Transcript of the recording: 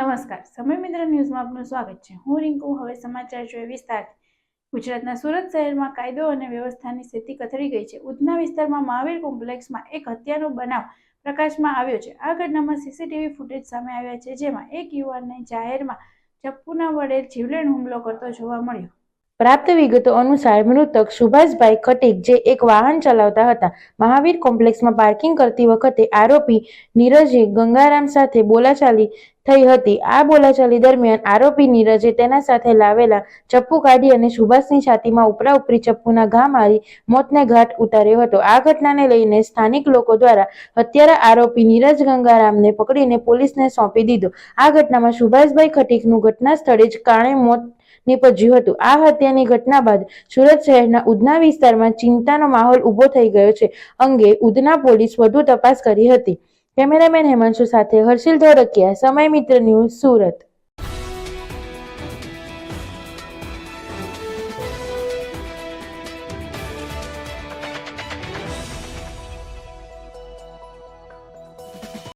નમસ્કાર, સમય મિત્ર ન્યૂઝમાં આપનું સ્વાગત છે। હું રિંકુ। હવે સમાચાર જોઈએ વિસ્તારથી। ગુજરાતના સુરત શહેરમાં કાયદો અને વ્યવસ્થાની સ્થિતિ કથળી ગઈ છે। ઉધના વિસ્તારમાં મહાવીર કોમ્પ્લેક્સમાં એક હત્યાનો બનાવ પ્રકાશમાં આવ્યો છે। આ ઘટનામાં સીસીટીવી ફૂટેજ સામે આવ્યા છે, જેમાં એક યુવાનને જાહેરમાં ચપ્પુના વડે જીવલેણ હુમલો કરતો જોવા મળ્યો। પ્રાપ્ત વિગતો અનુસાર મૃતક સુભાષભાઈ ખટીક, જે એક વાહન ચલાવતા હતા, મહાવીર કોમ્પ્લેક્સમાં પાર્કિંગ કરતી વખતે આરોપી નીરજે ગંગારામ સાથે બોલાચાલી થઈ હતી। આ બોલાચાલી દરમિયાન આરોપી નીરજે તેના સાથે લાવેલા ચપ્પુ કાઢી અને સુભાષની છાતીમાં ઉપરા-ઉપરી ચપ્પુના ઘા મારી મોતને ઘાટ ઉતાર્યો હતો। આ ઘટનાને લઈને સ્થાનિક લોકો દ્વારા હત્યારા આરોપી નીરજ ગંગારામને પકડીને પોલીસને સોંપી દીધો। આ ઘટનામાં સુભાષભાઈ ખટીકનું ઘટના સ્થળે જ કારણે મોત નીપજ્યું હતું। આ હત્યાની ઘટના બાદ સુરત શહેરના ઉધના વિસ્તારમાં ચિંતાનો માહોલ ઉભો થઈ ગયો છે। અંગે ઉધના પોલીસ વધુ તપાસ કરી હતી। કેમેરામેન હેમાંશુ સાથે હર્ષિલ ધોળકિયા, સમય મિત્ર ન્યૂઝ, સુરત।